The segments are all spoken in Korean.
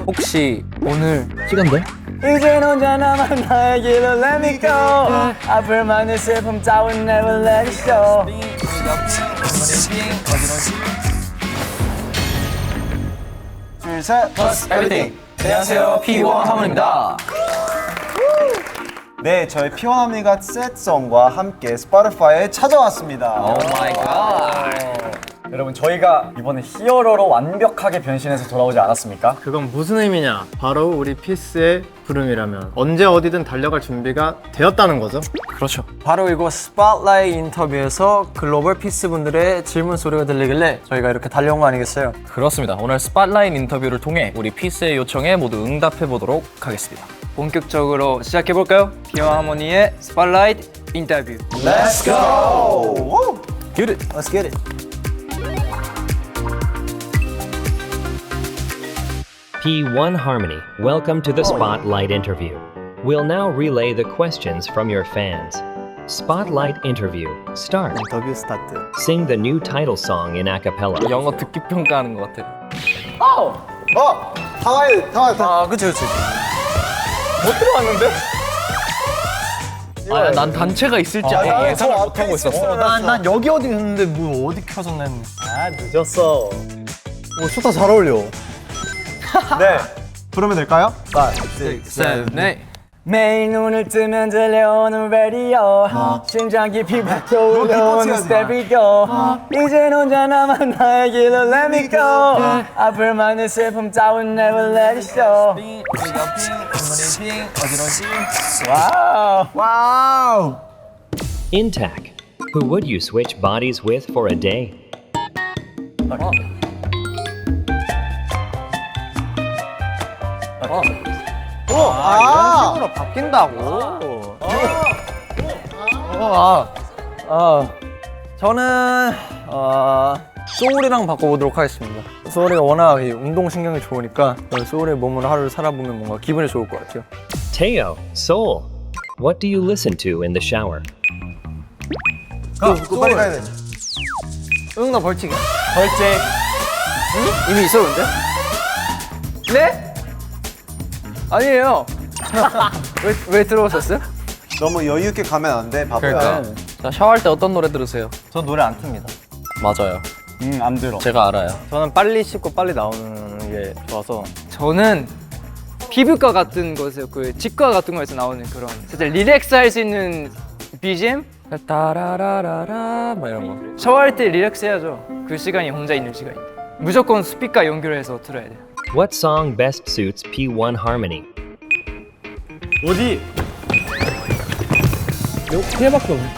혹시 오늘 시간 돼? 이젠 혼자 남은 나의 길로 let me go 앞을 막는 슬픔 따윈 never let it show 둘셋 everything. 안녕하세요, P1 하모니입니다. 네, 저희 피원합니가 셋송과 함께 스포티파이에 찾아왔습니다. 오 마이 갓. 여러분, 저희가 이번에 히어로로 완벽하게 변신해서 돌아오지 않았습니까? 그건 무슨 의미냐? 바로 우리 피스의 부름이라면 언제 어디든 달려갈 준비가 되었다는 거죠. 그렇죠. 바로 이거 스팟라이트 인터뷰에서 글로벌 피스 분들의 질문 소리가 들리길래 저희가 이렇게 달려온 거 아니겠어요? 그렇습니다. 오늘 스팟라인 인터뷰를 통해 우리 피스의 요청에 모두 응답해 보도록 하겠습니다. 본격적으로 시작해볼까요? 피와 하모니의 스팟라이트 인터뷰. Let's go! Woo! Get it. Let's get it. P1 Harmony, welcome to the Spotlight interview. We'll now relay the questions from your fans. Spotlight interview, start. 인터뷰 스타트. Sing the new title song in a cappella. 영어 듣기 평가하는 것 같아요. 하와이. 아, 그치. 못 들어왔는데? 난 단체가 있을지 아예 예상을 못 하고 있었어. 난 여기 어디 있는데 뭐 어디 켜졌나 했는데. 아, 늦었어. 수다 잘 어울려. 네. 부르면 될까요? 5, 6, 7, 8. 매일 눈을 뜨면 들려오는 라디오 심장 깊이 박혀오는 스테레오 이젠 혼자 남은 나의 길로 let me go 앞을 막는 슬픔 따윈 never let it show 와우 Intac, who would you switch bodies with for a day? 이런 식으로 바뀐다고. 저는 소울이랑 바꿔보도록 하겠습니다. 소울이가 워낙 이 운동신경이 좋으니까 소울의 몸으로 하루를 살아보면 뭔가 기분이 좋을 것 같아요. Teo, Soul, what do you listen to in the shower? 빨리 가야 돼. 나 벌칙이야. 벌칙. 이미 있어 근데? 네? 아니에요. 왜 들어오셨어요? 너무 여유 있게 가면 안 돼, 바보야. 그러니까. 자, 샤워할 때 어떤 노래 들으세요? 전 노래 안 틉니다. 맞아요. 안 들어. 제가 알아요. 저는 빨리 씻고 빨리 나오는 게 좋아서. 저는 피부과 같은 곳에서 그 치과 같은 거에서 나오는 그런 진짜 릴렉스 할 수 있는 BGM? 따라라라라 뭐 이런 거. 샤워할 때 릴렉스 해야죠. 그 시간이 혼자 있는 시간인데 무조건 스피커 연결해서 들어야 돼요. What song best suits P1 Harmony? 어디? 피해밖에 없는.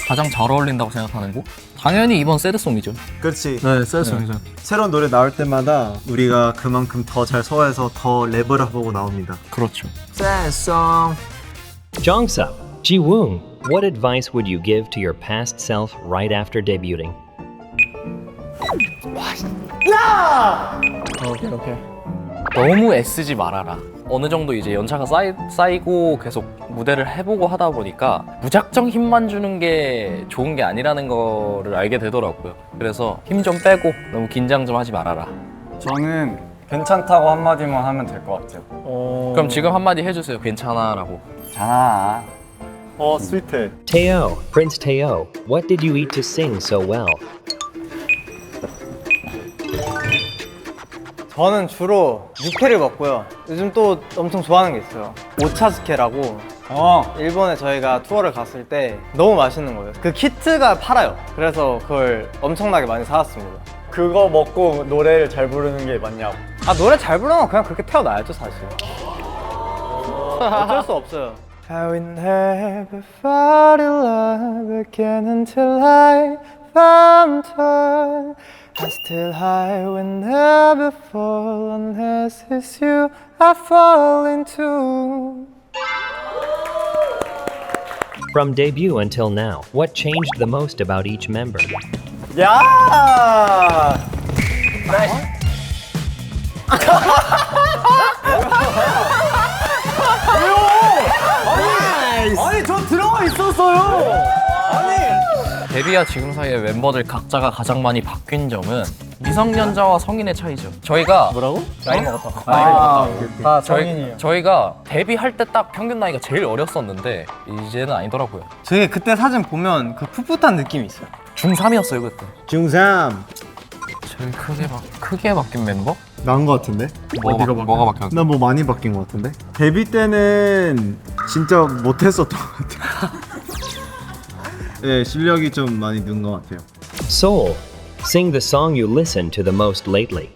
가장 잘 어울린다고 생각하는 곡? 당연히 이번 새드송이죠. 그렇지. 네, 셀송이죠. 새로운 노래 나올 때마다 우리가 그만큼 더 잘 소화해서 더 랩을 해보고 나옵니다. 그렇죠. Jongsup, Jiwoong, what advice would you give to your past self right after debuting? 오케이. 너무 애쓰지 말아라. 어느 정도 이제 연차가 쌓이고 계속 무대를 해보고 하다 보니까 무작정 힘만 주는 게 좋은 게 아니라는 거를 알게 되더라고요. 그래서 힘 좀 빼고 너무 긴장 좀 하지 말아라. 저는 괜찮다고 한마디만 하면 될 것 같아요. 그럼 지금 한마디 해주세요. 괜찮아라고. 괜찮아. 스윗해. Teo, Prince Teo, what did you eat to sing so well? 저는 주로 육회를 먹고요. 요즘 또 엄청 좋아하는 게 있어요. 오차즈케라고. 일본에 저희가 투어를 갔을 때 너무 맛있는 거예요. 그 키트가 팔아요. 그래서 그걸 엄청나게 많이 사왔습니다. 그거 먹고 노래를 잘 부르는 게 맞냐고. 노래 잘 부르면 그냥 그렇게 태어나야죠, 사실. 어쩔 수 없어요. I will never fall in love again until I found her. I still high will never fall unless it's you I fall into. From debut until now, what changed the most about each member? 야! 아니 저 들어가 있었어요. 데뷔와 지금 사이에 멤버들 각자가 가장 많이 바뀐 점은 미성년자와 성인의 차이죠. 저희가 뭐라고? 나이 먹었다고. 다 성인이에요. 저희가 데뷔할 때 딱 평균 나이가 제일 어렸었는데 이제는 아니더라고요. 저희 그때 사진 보면 그 풋풋한 느낌이 있어요. 중3이었어요 그때. 중3 제일 크게 바뀐 멤버? 나은 것 같은데? 뭐가 바뀌었어? 나 뭐 많이 바뀐 것 같은데? 데뷔 때는 진짜 못했었던 것 같아요. 네, 실력이 좀 많이 는 것 같아요. Soul, sing the song you listen to the most lately.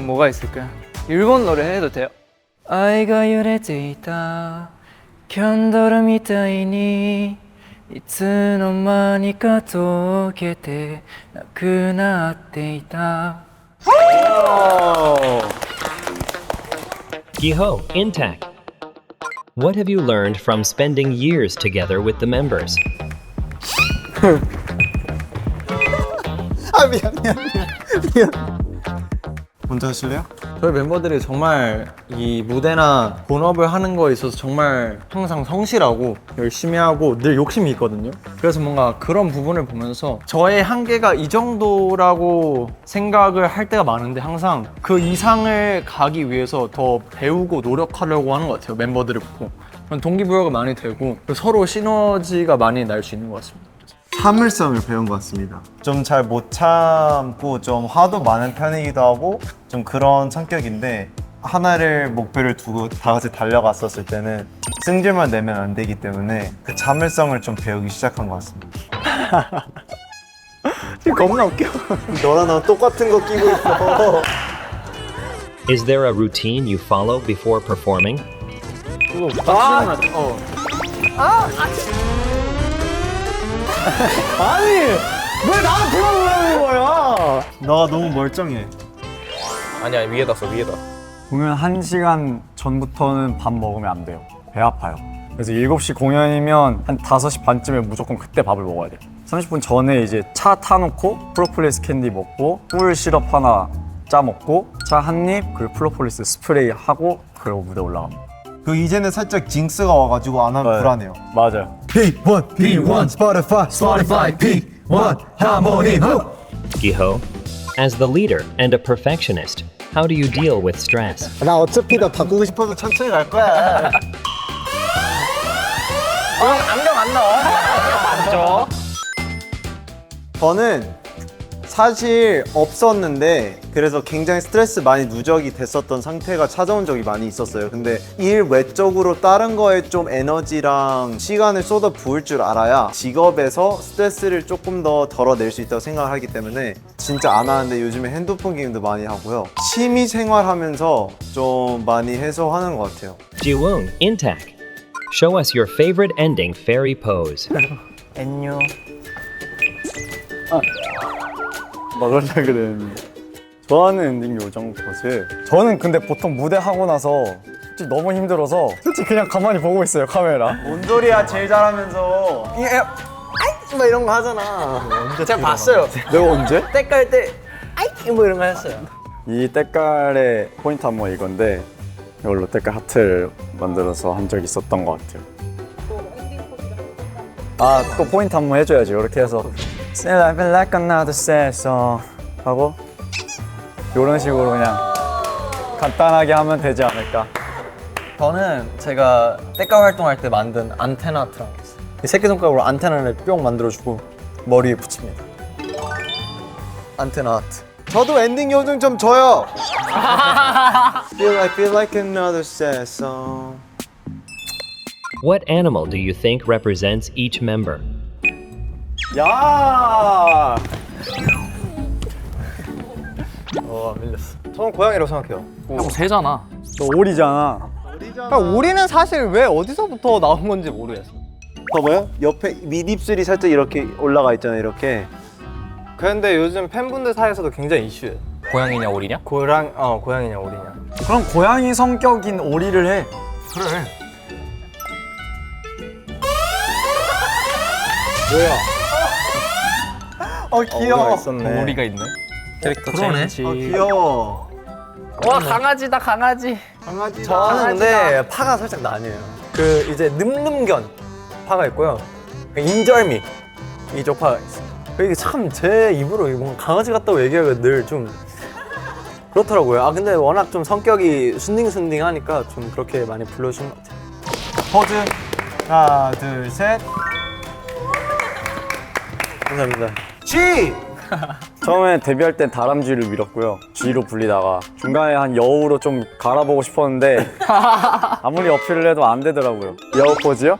뭐가 있을까요? 일본 노래 해도 돼요? 아이가揺れていたキャンドルみたいにいつの間にか溶けてなくなっていた Giho, intact. What have you learned from spending years together with the members? 미안. 먼저 하실래요? 저희 멤버들이 정말 이 무대나 본업을 하는 거에 있어서 정말 항상 성실하고 열심히 하고 늘 욕심이 있거든요. 그래서 뭔가 그런 부분을 보면서 저의 한계가 이 정도라고 생각을 할 때가 많은데 항상 그 이상을 가기 위해서 더 배우고 노력하려고 하는 것 같아요. 멤버들을 보고 그런 동기부여가 많이 되고 서로 시너지가 많이 날 수 있는 것 같습니다. 참을성을 배운 것 같습니다. 좀 잘 못 참고 좀 화도 많은 편이기도 하고 좀 그런 성격인데 하나를 목표를 두고 다 같이 달려갔었을 때는 승질만 내면 안 되기 때문에 그 참을성을 좀 배우기 시작한 것 같습니다. 지금 겁나 웃겨. 너랑 나랑 똑같은 거 끼고 있어. Is there a routine you follow before performing? 아니 왜 나를 불러보라는 거야? 너가 너무 멀쩡해. 아니야 위에다 써 위에다. 공연 1시간 전부터는 밥 먹으면 안 돼요. 배 아파요. 그래서 7시 공연이면 한 5시 반쯤에 무조건 그때 밥을 먹어야 돼요. 30분 전에 이제 차 타놓고 프로폴리스 캔디 먹고 꿀 시럽 하나 짜 먹고 차 한 입 그리고 프로폴리스 스프레이 하고 그리고 무대 올라갑니다. 그 이제는 살짝 징스가 와가지고 안 하면 네. 불안해요. 맞아요. P1 P1 Spotify P1 Harmony Hook. Giho, as the leader and a perfectionist, how do you deal with stress? 나 어차피 나 바꾸고 싶어서 천천히 갈 거야. 안경 안 나와. 맞죠? 저는 사실 없었는데 그래서 굉장히 스트레스 많이 누적이 됐었던 상태가 찾아온 적이 많이 있었어요. 근데 일 외적으로 다른 거에 좀 에너지랑 시간을 쏟아 부을 줄 알아야 직업에서 스트레스를 조금 더 덜어낼 수 있다고 생각하기 때문에 진짜 안 하는데 요즘에 핸드폰 게임도 많이 하고요. 취미 생활하면서 좀 많이 해소하는 것 같아요. Jiwoong, intact. Show us your favorite ending fairy pose. 안녕. 막으려 그랬는데 좋아하는 엔딩 요정 포즈. 저는 근데 보통 무대 하고 나서 솔직히 너무 힘들어서 솔직히 그냥 가만히 보고 있어요 카메라. 뭔 소리야 제일 잘하면서. 아이 막 이런 거 하잖아. 제가 봤어요. 내가 언제? 때깔 때 아이 뭐 이런 거 했어요. 이 때깔의 포인트 한번 이건데 이걸로 때깔 하트를 만들어서 한 적이 있었던 것 같아요. 아 또 포인트 한번 해줘야지. 이렇게 해서 Still I feel like another sad song 하고 이런 식으로 그냥 간단하게 하면 되지 않을까. 저는 제가 때깔 활동할 때 만든 안테나 아트라고 있어요. 이 새끼손가락으로 안테나를 뿅 만들어주고 머리에 붙입니다. 안테나 아트. 저도 엔딩 요정 좀 줘요. feel like another sad song. What animal do you think represents each member? 야! 안 밀렸어. 저는 고양이라고 생각해요. 형 새잖아. 너 오리잖아. 오리는 사실 왜 어디서부터 나온 건지 모르겠어. 봐봐요. 옆에 밑입술이 살짝 이렇게 올라가 있잖아요. 이렇게. 근데 요즘 팬분들 사이에서도 굉장히 이슈예요. 고양이냐 오리냐? 고양이냐 오리냐. 그럼 고양이 성격인 오리를 해. 귀여워. 있었네. 오리가 있네. 캐릭터 그러네. 체인지. 귀여워. 와 강아지다 강아지. 강아지. 저는 근데 파가 살짝 나뉘어요. 그 이제 늠름견 파가 있고요. 인절미 이조파가 있습니다. 이게 참 제 입으로 뭔가 강아지 같다고 얘기하기가 늘 좀 그렇더라고요. 아 근데 워낙 좀 성격이 순딩순딩하니까 좀 그렇게 많이 불러주는 것 같아요. 포즈 하나 둘 셋. 감사합니다. G! 처음에 데뷔할 땐 다람쥐를 밀었고요. G로 불리다가 중간에 한 여우로 좀 갈아보고 싶었는데 아무리 어필을 해도 안 되더라고요. 여우 포즈요?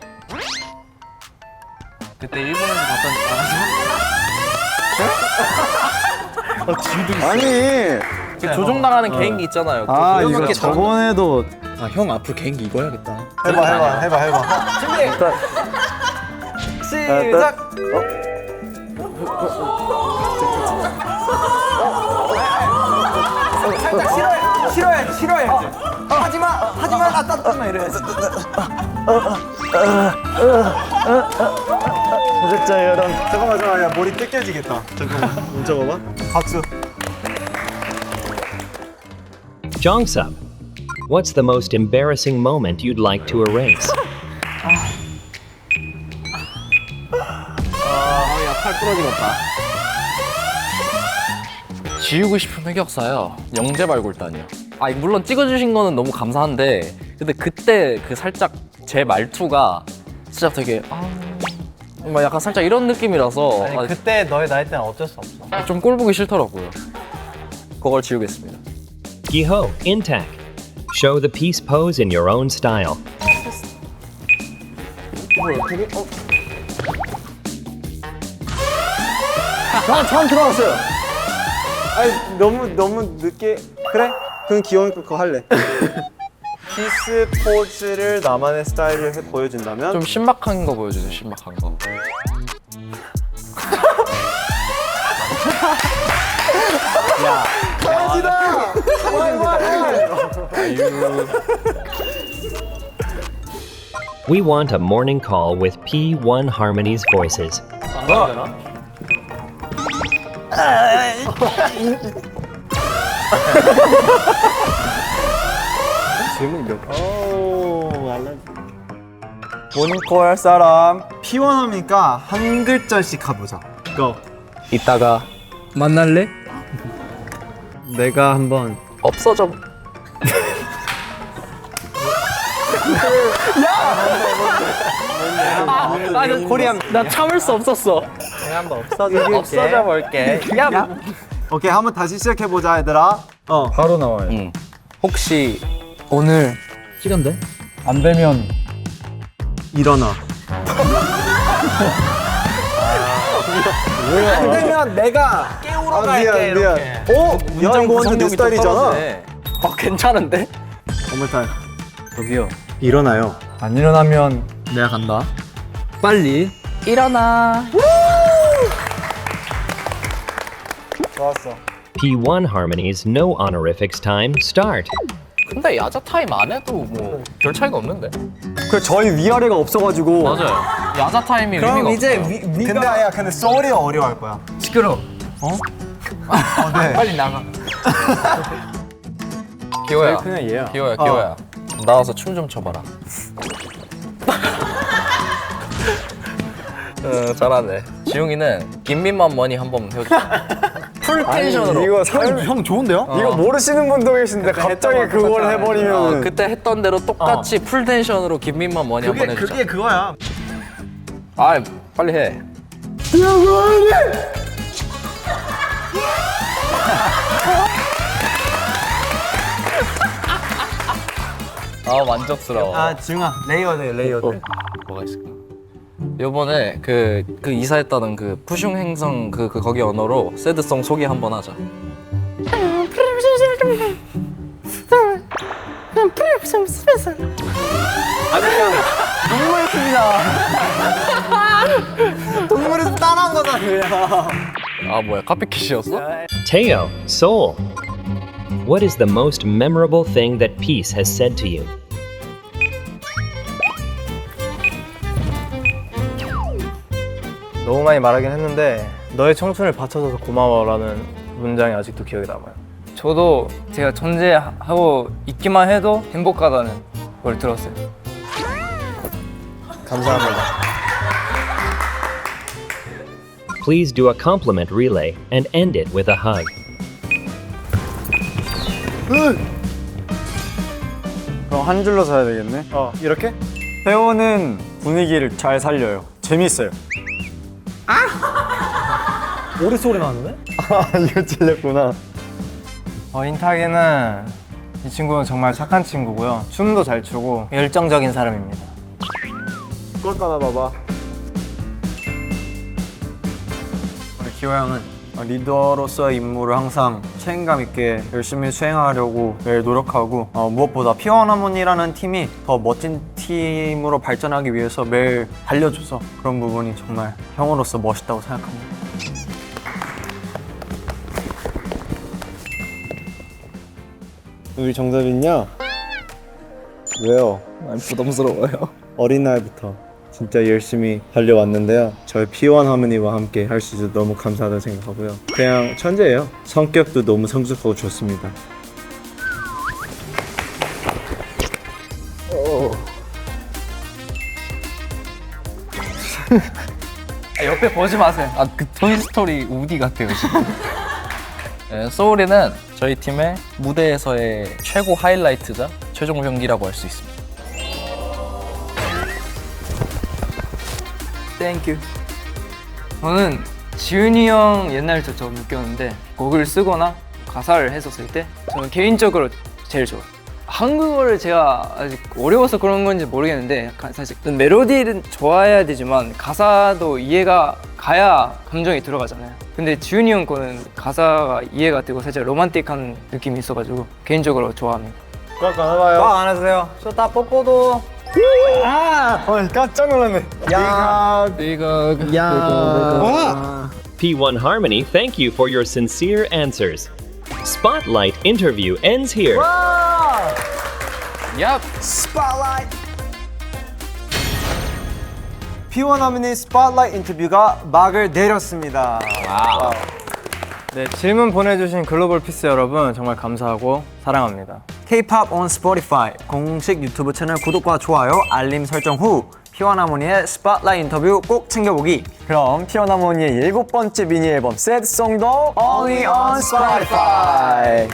그때 일본에서 봤던 아니 그 조종당하는 개인기 있잖아요. 아 그거 이거 이렇게 저번에도 아, 형 앞으로 개인기 이거 해야겠다. 해봐. 시작! 싫어해. 하지마, 따뜻하면 이래야지. 구독자 여러분 잠깐만 야 머리 뜯겨지겠다. 잠깐만 멈춰봐봐. 박수. Jongsup, what's the most embarrassing moment you'd like to erase? 팔 부러지겠다. 지우고 싶은 흑역사요. 영재발굴단이요. 아 물론 찍어주신 거는 너무 감사한데 근데 그때 그 살짝 제 말투가 진짜 되게 막 약간 살짝 이런 느낌이라서 아니 그때 너의 나이 때는 어쩔 수 없어. 좀 꼴 보기 싫더라고요. 그걸 지우겠습니다. Giho, intact. Show the peace pose in your own style. 처음 들어왔어요. 아니 너무 늦게 그래? 그럼 귀여우니까 그거 할래. 키스 포즈를 나만의 스타일을 보여준다면 좀 신박한 거 보여주세요. 신박한 거. We want a morning call with P1 Harmony's voices. 모닝콜 할 사람 피원하니까 한 글자씩 가보자. 고. 이따가 만날래? 내가 한번 없어져. 아니 코리안 나 참을 수 없었어. 내가 한번 없어져 볼게. 야. 오케이 한번 다시 시작해 보자 얘들아. 바로 나와요. 혹시 오늘 시간 돼? 안 되면 일어나. 안 되면 내가 깨우러 갈게. 미안. 야 이거 완전 내 스타일이잖아. 괜찮은데? 정말 타임. 저기요. 일어나요. 안 일어나면 내가 간다. 빨리. 일어나. 좋았어. P1 Harmony's no honorifics time start. 근데 야자 타임 안 해도 뭐 별 차이가 없는데. 그 저희 위아래가 없어가지고. 맞아요. 야자 타임이 의미가 그럼 이제 없어요. 근데 아야 근데 소리가 어려워할 거야. 시끄러. 네. 빨리 나가. 기호야. 그냥 얘야. 기호야. 나와서 춤 좀 춰봐라. 잘하네. 지웅이는 김민만 머니 한번 해주자. 풀 텐션으로. 이거 형 좋은데요? 이거 모르시는 분도 계신데 갑자기 그걸 해버리면. 그때 했던 대로 똑같이 풀 텐션으로 김민만 머니 한번 해주자. 그게 그거야. 아 빨리 해. 아 만족스러워. 아 지웅아 레이어드. 뭐가 있을까? 요번에 그 이사했다는 그 푸슝 행성 그 거기 언어로 새드송 소개 한번 하자. 동물에서 따라한 거다 그냥. 아 뭐야 카피캣이었어? Teo, Seoul. What is the most memorable thing that Peace has said to you? 너무 많이 말하긴 했는데 너의 청춘을 바쳐줘서 고마워라는 문장이 아직도 기억에 남아요. 저도 제가 존재하고 있기만 해도 행복하다는 걸 들었어요. 감사합니다. please do a compliment relay and end it with a hug. 그럼 한 줄로 서야 되겠네. 이렇게? 태호는 분위기를 잘 살려요. 재밌어요. 오리 소리 나는데? 이거 찔렸구나. 인탁이는 이 친구는 정말 착한 친구고요. 춤도 잘 추고 열정적인 사람입니다. 그걸 하나 봐봐. 우리 기호 형은 리더로서의 임무를 항상 책임감 있게 열심히 수행하려고 매일 노력하고 무엇보다 피원하모니라는 팀이 더 멋진 팀으로 발전하기 위해서 매일 달려줘서 그런 부분이 정말 형으로서 멋있다고 생각합니다. 우리 정답은요? 왜요? 많이 부담스러워요. 어린 날부터 진짜 열심히 달려왔는데요. 저희 P1 하모니와 함께 할 수 있어서 너무 감사하다고 생각하고요. 그냥 천재예요. 성격도 너무 성숙하고 좋습니다. 옆에 보지 마세요. 그 토이스토리 우디 같아요 지금. 네, 소울이는 저희 팀의 무대에서의 최고 하이라이트자 최종 병기라고 할 수 있습니다. 땡큐. 저는 지훈이 형 옛날부터 좀 느꼈는데 곡을 쓰거나 가사를 했었을 때 저는 개인적으로 제일 좋아요. 한국어를 제가 아직 어려워서 그런 건지 모르겠는데 약간 사실 멜로디는 좋아야 되지만 가사도 이해가 가야 감정이 들어가잖아요. 근데 지훈이 형 거는 가사가 이해가 되고 살짝 로man틱한 느낌이 있어가지고 개인적으로 좋아합니다. 꽉 안아봐요. 꽉 안아주세요. 저다 뽀뽀도. 깜짝 놀랐네. 야, P1 Harmony, thank you for your sincere answers. Spotlight interview ends here. 야, P1 하모니 스팟라이트 인터뷰가 막을 내렸습니다. 네, 질문 보내주신 글로벌 피스 여러분 정말 감사하고 사랑합니다. K-pop on Spotify 공식 유튜브 채널 구독과 좋아요, 알림 설정 후 P1 하모니의 스팟라이트 인터뷰 꼭 챙겨보기. 그럼 P1 하모니의 7번째 미니 앨범 새드송도 Only on Spotify.